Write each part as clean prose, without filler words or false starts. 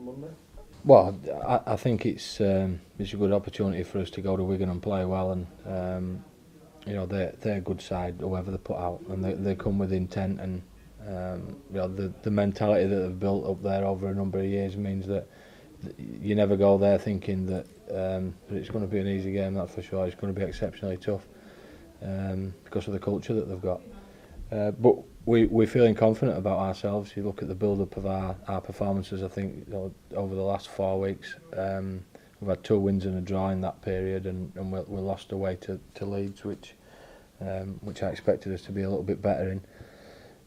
on Monday? Well, I think it's a good opportunity for us to go to Wigan and play well, and they're a good side, whoever they put out, and they come with intent, and the mentality that they've built up there over a number of years means that you never go there thinking that it's going to be an easy game. That's for sure. It's going to be exceptionally tough because of the culture that they've got. But we're feeling confident about ourselves. You look at the build-up of our performances. I think over the last 4 weeks, we've had 2 wins and a draw in that period, and we lost away to Leeds, which I expected us to be a little bit better in.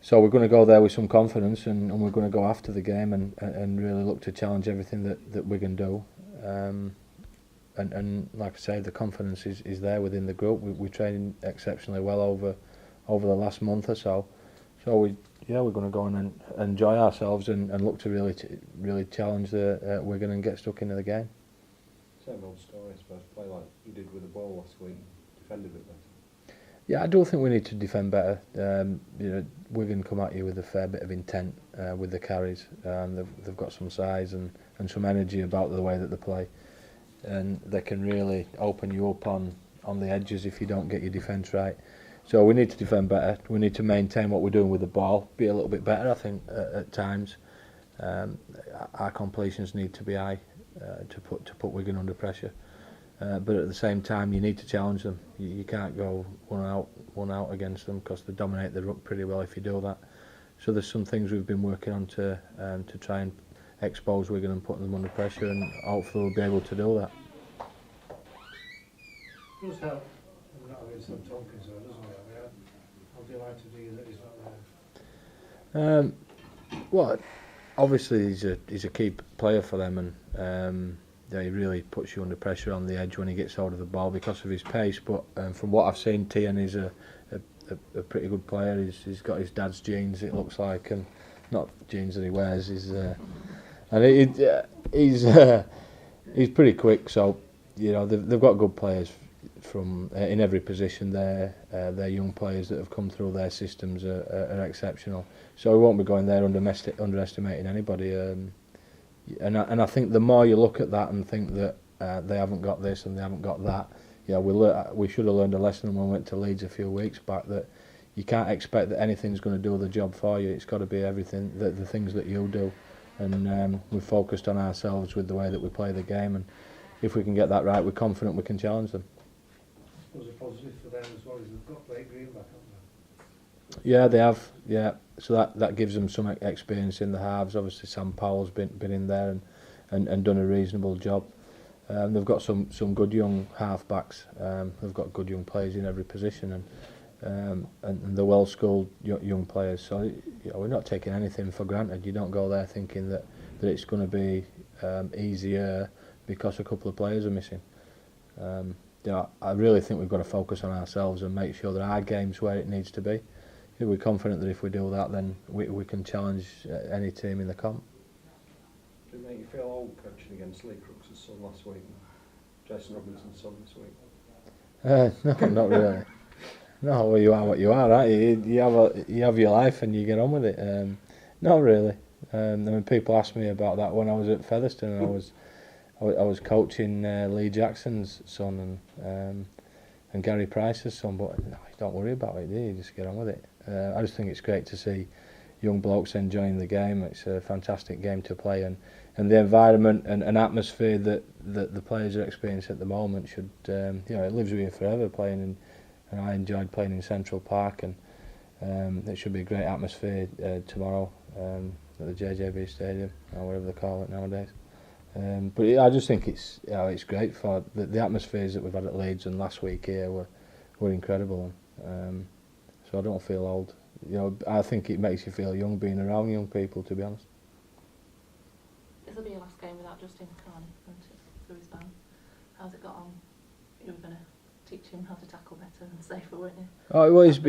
So we're going to go there with some confidence, and we're going to go after the game and really look to challenge everything that we can do. And like I say, the confidence is there within the group. We're training exceptionally well over the last month or so. So we're going to go and enjoy ourselves and look to really challenge the Wigan and get stuck into the game. Same old story, I suppose. Play like you did with the ball last week. Defend a bit better. Yeah, I do think we need to defend better. Wigan come at you with a fair bit of intent with the carries. They've got some size and some energy about the way that they play, and they can really open you up on the edges if you don't get your defence right. So we need to defend better. We need to maintain what we're doing with the ball, be a little bit better, I think, at times. Our completions need to be high to put Wigan under pressure. But at the same time, you need to challenge them. You can't go one out against them because they dominate the ruck pretty well if you do that. So there's some things we've been working on to try and expose Wigan and put them under pressure, and hopefully we'll be able to do that. Does help not having some Tompkins though, doesn't it? I mean, how delighted are you that he's not there? Well, obviously he's a key player for them, and he really puts you under pressure on the edge when he gets hold of the ball because of his pace. But from what I've seen, Tian is a pretty good player. He's got his dad's genes, it looks like, and not jeans that he wears. He's pretty quick. So they've got good players from in every position. Their young players that have come through their systems are exceptional. So we won't be going there underestimating anybody. And I think the more you look at that and think that they haven't got this and they haven't got that, we should have learned a lesson when we went to Leeds a few weeks back, that you can't expect that anything's going to do the job for you. It's got to be everything, the things that you do. And we've focused on ourselves with the way that we play the game, and if we can get that right, we're confident we can challenge them. It was a positive for them as well, is they've got Blake Green back, haven't they? Yeah, they have. Yeah, so that gives them some experience in the halves. Obviously, Sam Powell's been in there and done a reasonable job. They've got some good young half-backs. They've got good young players in every position, and they're well-schooled young players. So we're not taking anything for granted. You don't go there thinking that it's going to be easier because a couple of players are missing. I really think we've got to focus on ourselves and make sure that our game's where it needs to be. We're confident that if we do that, then we can challenge any team in the comp. Did it make you feel old coaching against Lee Crooks' son last week, Jason Robinson's son this week? No, not really. No, well, you are what you are, right? You have your life and you get on with it. Not really. I mean, people asked me about that when I was at Featherstone. I was coaching Lee Jackson's son and Gary Price's son, but you don't worry about it, do you? Just get on with it. I just think it's great to see young blokes enjoying the game. It's a fantastic game to play, and the environment and atmosphere that the players are experiencing at the moment should, it lives with you forever playing. And I enjoyed playing in Central Park, and it should be a great atmosphere tomorrow at the JJB Stadium, or whatever they call it nowadays. But I just think it's great for the atmospheres that we've had at Leeds and last week here were incredible. So I don't feel old. I think it makes you feel young being around young people, to be honest. This will be your last game without Justin Carney, through his ban. How's it got on? You were going to teach him how to tackle better and safer, weren't you? Oh well, it's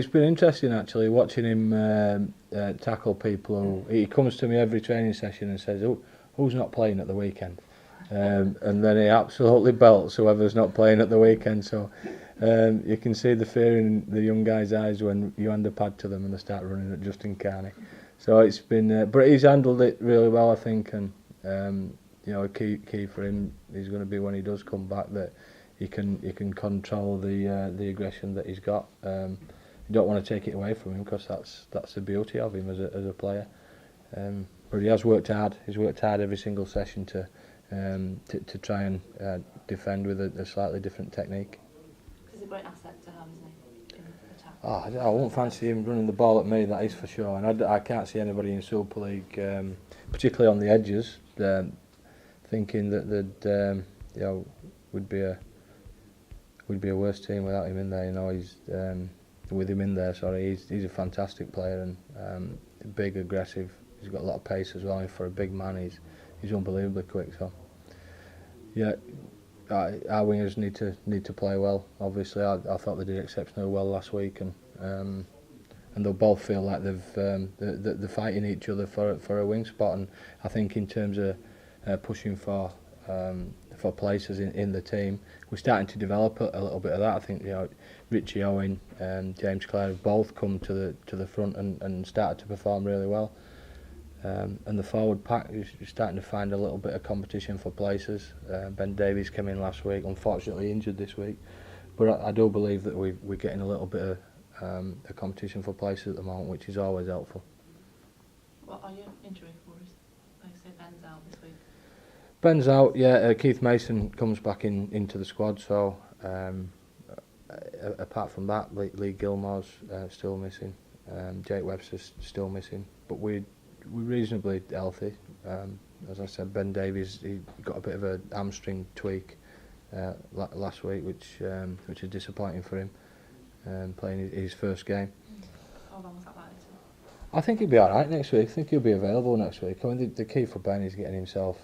been interesting actually watching him tackle people. He comes to me every training session and says, who's not playing at the weekend? And then he absolutely belts whoever's not playing at the weekend. So you can see the fear in the young guys' eyes when you hand a pad to them and they start running at Justin Carney. So it's been, but he's handled it really well, I think, and you know, key for him is going to be when he does come back that he can control the aggression that he's got. You don't want to take it away from him because that's the beauty of him as a player. But he has worked hard. He's worked hard every single session to try and defend with a slightly different technique. He's a great asset to have, isn't he, in attack? Oh, I won't fancy him running the ball at me, that is for sure. And I can't see anybody in Super League, particularly on the edges, thinking that they'd you know, would be a worse team without him in there. You know, he's with him in there. Sorry, he's a fantastic player and big, aggressive. He's got a lot of pace as well. And for a big man, he's unbelievably quick. So yeah, our wingers need to play well. Obviously, I thought they did exceptionally well last week, and they'll both feel like they're fighting each other for a wing spot. And I think in terms of pushing for places in the team, we're starting to develop a little bit of that. I think, you know, Richie Owen and James Clare have both come to the front and started to perform really well. And the forward pack is starting to find a little bit of competition for places. Ben Davies came in last week, unfortunately injured this week, but I do believe that we're getting a little bit of a competition for places at the moment, which is always helpful. What are your injury worries? Like I say, Ben's out this week. Ben's out, yeah. Keith Mason comes back into the squad, so apart from that, Lee Gilmore's still missing, Jake Webster's still missing, but we're reasonably healthy. As I said, Ben Davies, he got a bit of a hamstring tweak last week, which is disappointing for him, playing his first game. How long was that likely to? I think he'll be all right next week. I think he'll be available next week. I mean, the key for Ben is getting himself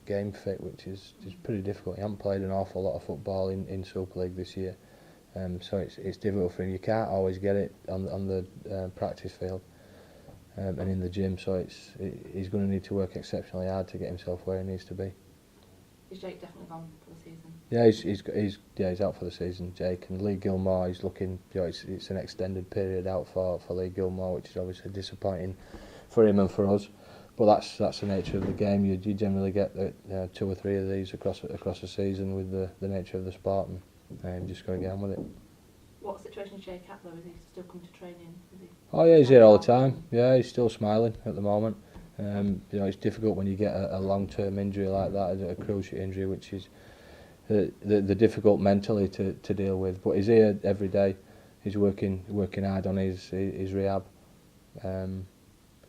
game fit, which is pretty difficult. He hasn't played an awful lot of football in Super League this year, so it's difficult for him. You can't always get it on the practice field and in the gym, so he's going to need to work exceptionally hard to get himself where he needs to be. Is Jake definitely gone for the season? Yeah, he's out for the season, Jake. And Lee Gilmore, he's looking, you know, it's an extended period out for Lee Gilmore, which is obviously disappointing for him and for us. But that's the nature of the game. You generally get 2 or 3 of these across a season with the nature of the sport, and just got to get on with it. What situation is Jake at though? Is he still coming to training? Oh yeah, he's here all the time. Yeah, he's still smiling at the moment. You know, it's difficult when you get a long-term injury like that, a cruciate injury, which is the difficult mentally to deal with. But he's here every day. He's working hard on his rehab.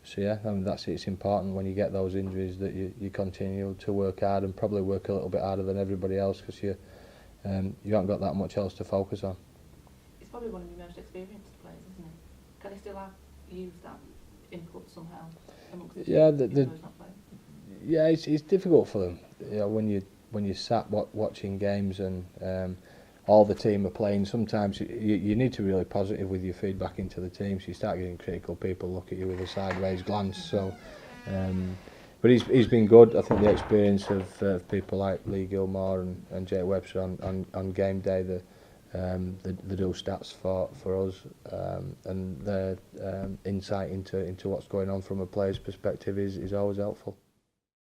So yeah, I mean it's important when you get those injuries that you continue to work hard and probably work a little bit harder than everybody else because you haven't got that much else to focus on. He's probably one of your most experienced players, isn't he? Can he still use that input somehow amongst the Yeah, team, even though he's not playing? Yeah, it's difficult for them. You know, when you sat watching games and all the team are playing, sometimes you need to be really positive with your feedback into the team, so you start getting critical. People look at you with a sideways glance. So, but he's been good. I think the experience of people like Lee Gilmore and Jake Webster on game day, the do stats for us, and their insight into what's going on from a player's perspective is always helpful.